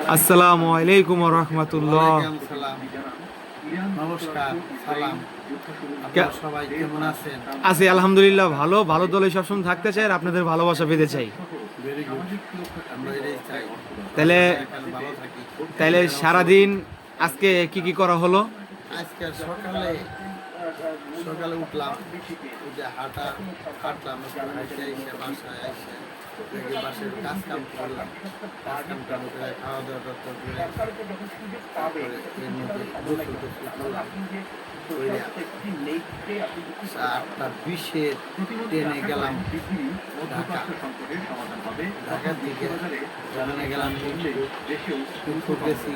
আসসালামু আলাইকুম ওয়া রাহমাতুল্লাহ। নমস্কার, সালাম। আপনারা সবাই কেমন আছেন? আছি আলহামদুলিল্লাহ, ভালো ভালো দলে সবসময় থাকতে চাই আর আপনাদের ভালোবাসা পেতে চাই। Very good. আমরা এটাই চাই। তাহলে এখানে ভালো থাকি। তাইলে সারাদিন আজকে কি কি করা হলো? আজকে সকালে উঠলাম, উঠে হাঁটলাম, হাঁটতে এসে বাসায় এসে বাসায় কাজ কাম করলাম, কাজ কাম করে খাওয়া দাওয়া করতে করে তারপরে এর মধ্যে গোসল টোসল করলাম, করে 8:20 ট্রেনে গেলাম ঢাকা। ঢাকার দিকে ওখানে গেলাম গেছি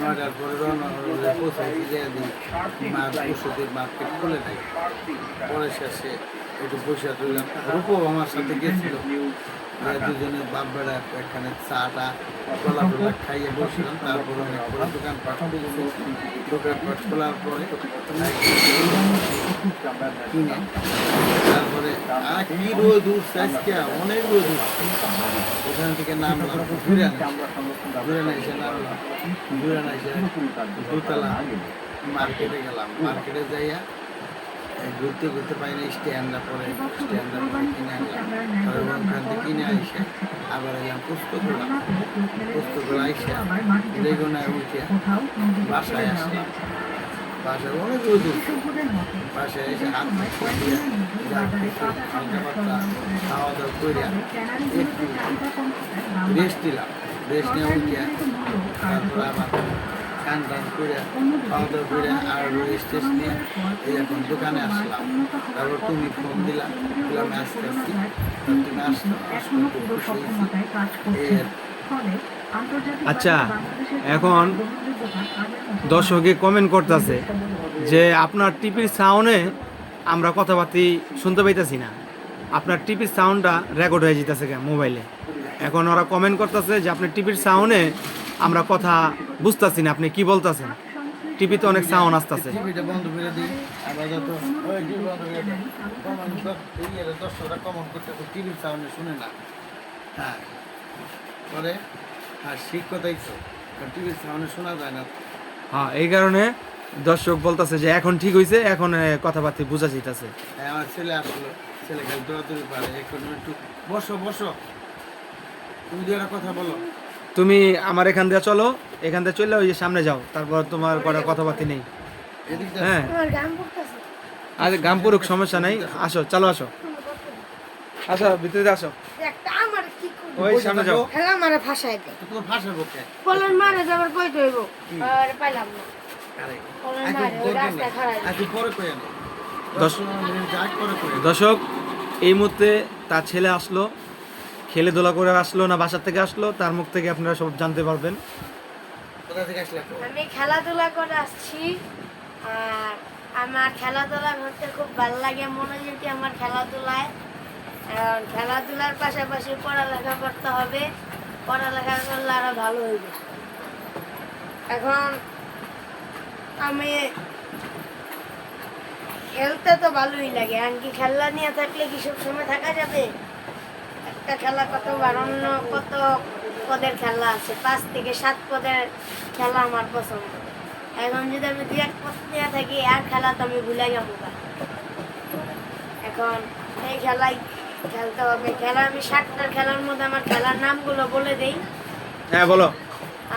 9টার পরে রওনা পৌঁছাইছি যে ওষুধের মার্কেট খুলে নেই। পরে শেষে একটু বসে রইলাম, রূপও আমার সাথে গেছিল। দুজনে বাপ বেড়া এখানে চাটা কলা টোলা খাইয়ে বসছিলাম। তারপরে অনেক বড় দোকানপাট খোলার পরে কিনে তারপরে কি রোদ উঠছে আজকে, অনেক রোদ উঠছে। ওখান থেকে নামলাম ঘুরে এসে নামলাম, দোতলা মার্কেটে গেলাম। মার্কেটে যাইয়া ঘুরতে পাই না, স্ট্যান্ডটা পরে কিনে আনলাম। ওখান থেকে কিনে আইসে আবার এলাম পুস্তকগুলা আইসে রেগুনায় উঠে বাসায় আসলাম। বাসায় অনেক রোদ উঠছে। বাসায় এসে হাত হালকা পাতলা খাওয়া দাওয়া করে একটু রেস্ট নিলাম। রেস্ট নিয়ে উঠে তারপরে আবার টান করে খাওয়া দাওয়া করে আর রেস্ট নিয়ে এই এখন দোকানে আসলাম। তারপর তুমি ফোন দিলাম, আমি আসতে আসছি, তুমি আসলো। আচ্ছা, এখন দর্শকে কমেন্ট করতেছে যে আপনার টিভির সাউন্ডে আমরা কথাবার্তা শুনতে পাইতেছি না, আপনার টিভির সাউন্ডটা রেকর্ড হয়ে যেতেছে কেন মোবাইলে। এখন ওরা কমেন্ট করতেছে যে আপনার টিভির সাউন্ডে আমরা কথা বুঝতেছি না, আপনি কি বলতেছেন। টিভিতে অনেক সাউন্ড আসতেছে। টিভিটা বন্ধ করে দিই, আবার যত দর্শকরা কমেন্ট করতেছে টিভির সাউন্ডে শুনে না। হ্যাঁ, পরে আর শিক্ষতাই তো টিভির সাউন্ডে শোনা যায় না। হ্যাঁ, এই কারণে দর্শক বলতেছে যে এখন ঠিক হয়েছে, এখন কথাবার্তা বোঝা যাইতেছে। আমার ছেলে আসলো, ছেলে খালি দৌড়াদৌড়ি পারে। এখন একটু বসো, তুমি দুটা কথা বলো। তুমি আমার এখান দিয়ে চলো, এখান দিয়ে চললে ওই যে সামনে যাও, তারপর তোমার কোনো কথাবার্তা নেই। হ্যাঁ, আরে গাম পুরুক, সমস্যা নাই, আসো, চলো আসো, ভিতরে আসো, ওই সামনে যাও। খেলা মারে ভাষায় দে তোমার ভাষার পক্ষে বলেন মারে যাবার কই দইব আর পাইলাম না বলেন মারে ওই রাস্তা খারাপ আজকে পরে কই আনো দর্শক, এই মুহূর্তে তার ছেলে আসলো, খেলে দোলা করে আসলো না বাসার থেকে আসলো, তার মুখ থেকে আপনারা সব জানতে পারবেন। কোথা থেকে আসলে? আমি খেলাধুলা করে আসছি। আর আমার খেলাধুলা করতে খুব ভালো লাগে, মনোযোগী আমার খেলাধুলায়। খেলাধুলার পাশাপাশি পড়ালেখা করতে হবে, পড়ালেখা করলে আরো ভালো হইবে। এখন আমি খেলতে তো ভালোই লাগে, এমনকি খেলা নিয়ে থাকলে কি সব সময় থাকা যাবে? একটা খেলা কতবার, অন্য কত পদের খেলা আছে, 5 থেকে 7 পদের খেলা আমার পছন্দ। এখন যদি আমি 2-1 পদ নিয়ে থাকি আর খেলা তো আমি ভুলে যাবো। এখন এই খেলাই খেলতে হবে। খেলা আমি 7টার খেলার মধ্যে আমার খেলার নামগুলো বলে দেই। হ্যাঁ, বলো।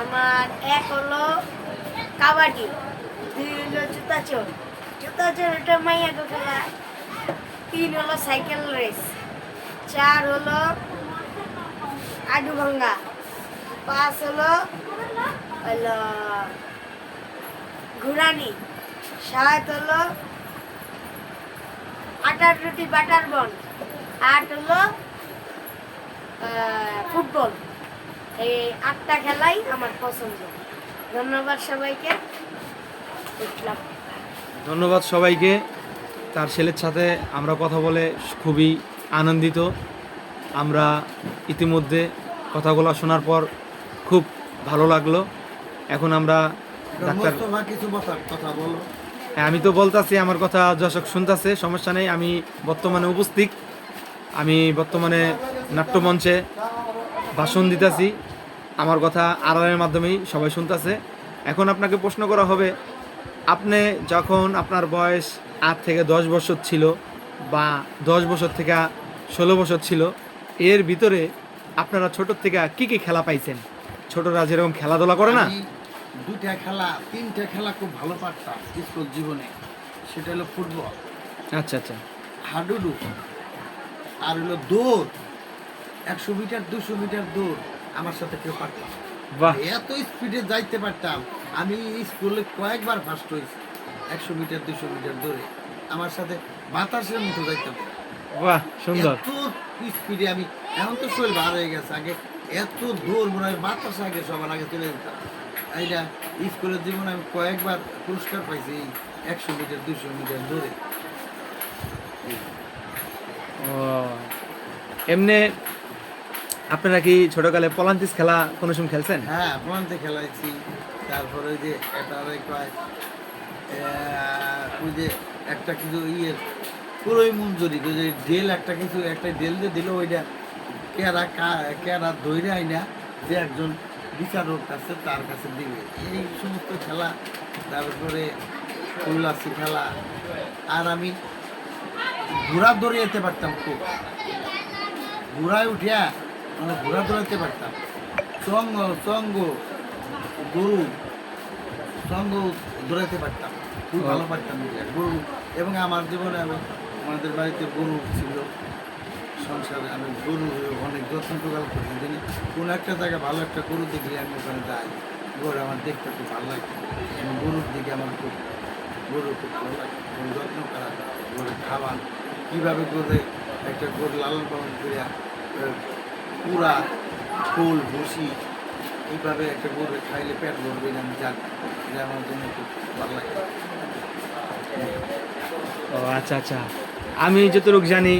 আমার 1 হলো কাবাডি, 2 হলো জুতাচোর, এটা মাইয়াগো খেলা, 3 হলো সাইকেল রেস, 4 হলো আডু ভাঙ্গা, 5 হলো ঘুরানি, 7 হলো আটার রুটি বাটার বন, 8 হলো ফুটবল। এই 8টা খেলাই আমার পছন্দ। ধন্যবাদ সবাইকে। ধন্যবাদ সবাইকে। তার ছেলের সাথে আমরা কথা বলে খুবই আনন্দিত। আমরা ইতিমধ্যে কথাগুলো শোনার পর খুব ভালো লাগলো। এখন আমরা ডাক্তার, কিছু কথা বলো। হ্যাঁ, আমি তো বলতাছি, আমার কথা দর্শক শুনতেছে, সমস্যা নেই। আমি বর্তমানে উপস্থিত, আমি বর্তমানে নাট্যমঞ্চে ভাষণ দিতেছি। আমার কথা আড়ালের মাধ্যমেই সবাই শুনতেছে। এখন আপনাকে প্রশ্ন করা হবে, আপনি যখন আপনার বয়স 8 থেকে 10 বছর ছিল বা 10 বছর থেকে 16 বছর ছিল, এর ভিতরে আপনারা ছোটোর থেকে কী কী খেলা পাইছেন? ছোটরা যেরকম খেলাধুলা করে না, আমি দুইটা খেলা, তিনটা খেলা খুব ভালো পারতাম স্কুল জীবনে। সেটা হলো ফুটবল, আচ্ছা আচ্ছা, হাডুডু, আর হলো দৌড়। 100 মিটার 200 মিটার দৌড় আমার সাথে কেউ পারতাম না। বাহ এত স্পিডে যাইতে পারতাম, আমি স্কুলে কয়েকবার ফার্স্ট হয়েছি 100 মিটার 200 মিটার দৌড়ে। আমার সাথে বাতাসের মতো যাইতাম, বাহ সুন্দর। এত স্পিডে আমি। এখন তো শরীর ভার হয়ে গেছে, আগে এত দৌড় মনে হয় বাতাস আগে সবার আগে চলে যেতাম। এইটা স্কুলের জীবনে আমি কয়েকবার পুরস্কার পাইছি 100 মিটার 200 মিটার দৌড়ে। ও, এমনি আপনারা কি ছোটকালে পলান্তিস খেলা কোনো সময় খেলছেন? হ্যাঁ, প্রান্তে খেলাইছি। তারপরে ওই যে এটা কয় ওই যে একটা কিছু ইয়ে পুরোই মঞ্জুরি, ওই যে ডেল একটা কিছু একটা ডেল যে দিল, ওইটা কেরা ধৈরে আইনা যে একজন বিচারক আছে তার কাছে দিবে, এই সমস্ত খেলা। তারপরে উল্লাসী খেলা। আর আমি ঘোড়া দৌড়িয়ে পারতাম খুব, ঘোড়ায় উঠিয়া মানে ঘোড়া দৌড়াতে পারতাম। চঙ্গ গরু সঙ্গ দৌড়াতে পারতাম, খুব ভালো পারতাম গরু। এবং আমার জীবনে আমাদের বাড়িতে গরু ছিল সংসারে, আমি গরু অনেক যত্ন টোকাল করি। যদি কোনো একটা জায়গায় ভালো একটা গরু দেখলে আমি ওখানে যাই, গরু আমার দেখতে খুব ভালো লাগে। এবং গরুর দিকে আমার গরু খুব ভালো লাগে, গরু যত্ন করা, গরু খাওয়ান, কীভাবে করে একটা গরু লালন পালন করিয়া পুরা ফুল ভুসি এইভাবে একটা গরু খাইলে পেট ভরবে না, আমি জানি। এটা আমার জন্য খুব ভালো লাগে। ও আচ্ছা আচ্ছা, আমি যতটুকু জানি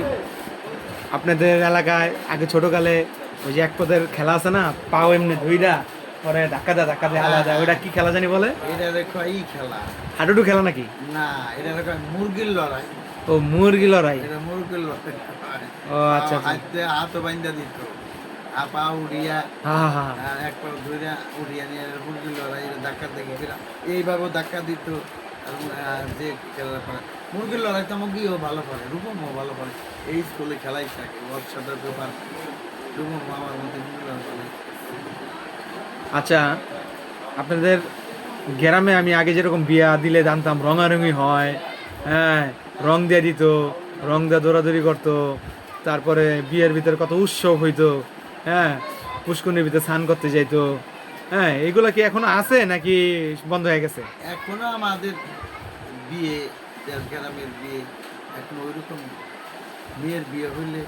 আপনাদের এলাকায় আগে ছোটকালে ওই যে এক পদের খেলা আছে না, পাও এমনি ধুইরা পরে ধাক্কা দেয় আলাদা, ওইটা কি খেলা জানি বলে? এটা দেখো এই খেলা হাডুডু খেলা নাকি? না, এটা দেখো মুরগির লড়াই। ও মুরগি লড়াই। এটা মুরগির লড়াই। ও আচ্ছা আচ্ছা, হাতে হাতও বাইন্দা দিত, পা উড়িয়া হ্যাঁ হ্যাঁ, এক পা ধরিয়া উড়িয়া নিয়ে মুরগির লড়াই। এটা ধাক্কা দেখে ফেরা এইভাবে ধাক্কা দিত। যে খেলা করে মুরগির লড়াই তো আমাকেও ভালো করে, রূপমও ভালো করে। এই স্কুলে খেলাই থাকে ওয়ার্কশপের ব্যাপার। রূপম আমার মধ্যে মুরগির লড়াই। আচ্ছা আপনাদের গ্রামে আমি আগে যেরকম বিয়া দিলে জানতাম রঙারঙি হয়, হ্যাঁ রং দিয়ে দিত, রং দিয়ে দৌড়াদৌড়ি করতো, তারপরে বিয়ের ভিতরে কত উৎসব হইতো, হ্যাঁ পুষ্করণীর ভিতরে স্নান করতে যাইতো, হ্যাঁ এগুলো কি এখনো আছে নাকি বন্ধ হয়ে গেছে? এখনো আমাদের বিয়ে, গ্রামের বিয়ে এখন ওইরকম। মেয়ের বিয়ে হইলে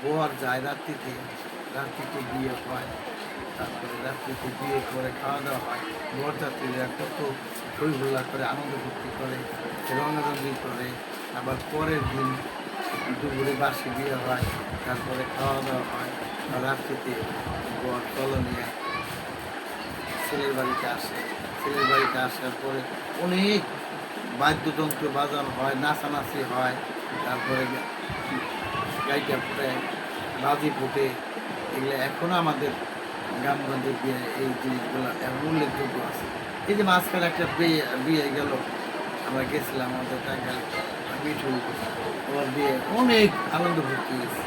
বর যায় রাত্রিতে, রাত্রিতে বিয়ে হয়, তারপরে রাত্রিতে বিয়ে করে খাওয়া দাওয়া হয়। বরযাত্রীরা কত হইহুল্লা করে, আনন্দ ফুর্তি করে, রঙারঙি করে। আবার পরের দিন দুপুরে বাসি বিয়ে হয়, তারপরে খাওয়া দাওয়া হয়। আর রাত্রিতে বর কলোনিয়া ছেলের বাড়িতে আসে। ছেলের বাড়িতে আসার পরে অনেক বাদ্যযন্ত্র বাজানো হয়, নাচানাচি হয়। তারপরে গাইটা ফুটে, বাজি ফুটে। এগুলো এখনও আমাদের গ্রামগঞ্জে বিয়ে, এই জিনিসগুলো এখন উল্লেখযোগ্য আছে। এই যে মাঝখানে একটা বিয়ে বিয়ে গেল, আমরা গেছিলাম আমাদের টাঙ্গাইল মিঠু, ওর বিয়ে অনেক আনন্দ ভর্তি হয়েছে।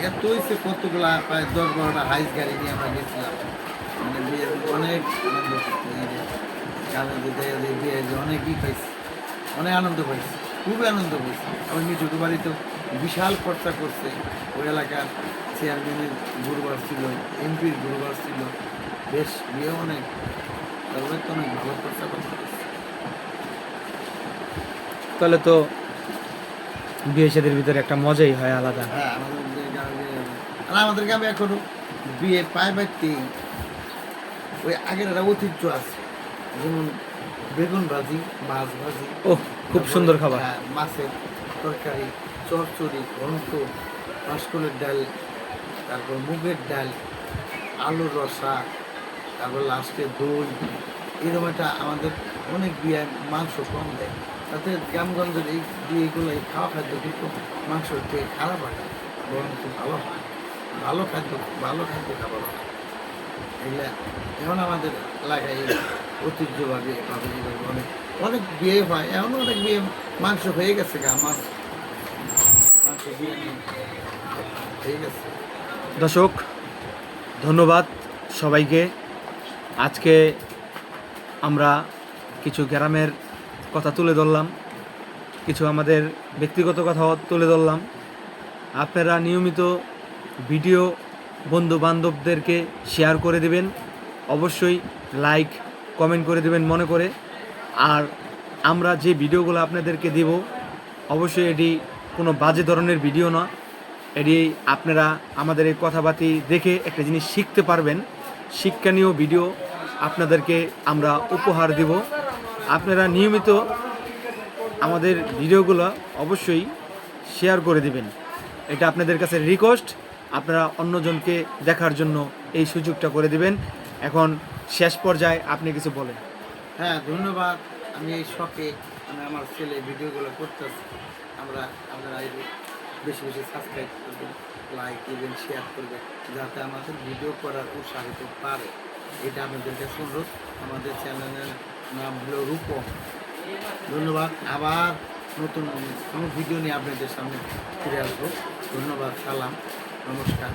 এত হয়েছে কতগুলা, প্রায় 10-12টা হাইস গাড়ি নিয়ে আমরা গেছিলাম। মানে বিয়ে অনেক আনন্দ ভর্তি হয়েছে। গ্রামে যে বিয়ে যে অনেকই পাইছে, অনেক আনন্দ পাইছে, খুবই আনন্দ পাইছে। আমার মিঠুর বাড়িতেও বিশাল খরচা করছে। ওই এলাকার চেয়ারম্যানের গুরুবার ছিল, এমপির গুরুবার ছিল, বেশ বিয়ে অনেক, তারপরে তো অনেক ভালো খরচা করছে। তাহলে তো বিয়ে শাদীর ভিতরে একটা মজাই হয় আলাদা। হ্যাঁ, আমাদের যে গ্রামে, আর আমাদের গ্রামে এখনো বিয়ে পায় বাড়তে ওই আগের একটা ঐতিহ্য আছে। যেমন বেগুন ভাজি, মাছ ভাজি, ওহ খুব সুন্দর খাবার। হ্যাঁ, মাছের তরকারি, চচ্চড়ি, ঘন্ট, কাঁচকলের ডাল, তারপর মুগের ডাল, আলুর রসা, তারপর লাস্টে দই। এরকম একটা আমাদের অনেক বিয়ে মাংস কম দেয়। তাতে গ্রামগঞ্জের এই বিয়েগুলো, এই খাওয়া খাদ্য কিন্তু মাংস খেয়ে খারাপ হয় না, বরং খুব ভালো হয়। ভালো খাদ্য খাবার হয়। এগুলা এখন আমাদের এলাকায় ঐতিহ্যভাবে এভাবে এইভাবে অনেক অনেক বিয়ে হয়, এখন অনেক বিয়ে মাংস হয়ে গেছে গা, মাংস বিয়ে হয়ে গেছে। দর্শক, ধন্যবাদ সবাইকে। আজকে আমরা কিছু গ্রামের কথা তুলে ধরলাম, কিছু আমাদের ব্যক্তিগত কথাও তুলে ধরলাম। আপনারা নিয়মিত ভিডিও বন্ধু বান্ধবদেরকে শেয়ার করে দেবেন, অবশ্যই লাইক কমেন্ট করে দেবেন মনে করে। আর আমরা যে ভিডিওগুলো আপনাদেরকে দেব অবশ্যই এটি কোনো বাজে ধরনের ভিডিও না, এটি আপনারা আমাদের এই কথাবার্তা দেখে একটা জিনিস শিখতে পারবেন, শিক্ষণীয় ভিডিও আপনাদেরকে আমরা উপহার দেব। আপনারা নিয়মিত আমাদের ভিডিওগুলো অবশ্যই শেয়ার করে দিবেন, এটা আপনাদের কাছে রিকোয়েস্ট। আপনারা অন্যজনকে দেখার জন্য এই সুযোগটা করে দিবেন। এখন শেষ পর্যায়ে আপনি কিছু বলেন। হ্যাঁ, ধন্যবাদ। আমি এই শখে আমার ছেলে ভিডিওগুলো করতেছি। আপনারা বেশি বেশি সাবস্ক্রাইব করবেন, লাইক দিবেন, শেয়ার করবেন, যাতে আমাদের ভিডিও করার উৎসাহিত পারে। এটা আপনাদের কাছে অনুরোধ। আমাদের চ্যানেলের নাম হলো রূপম। ধন্যবাদ। আবার নতুন কোনো ভিডিও নিয়ে আপনাদের সামনে ফিরে আসবো। ধন্যবাদ, সালাম, নমস্কার।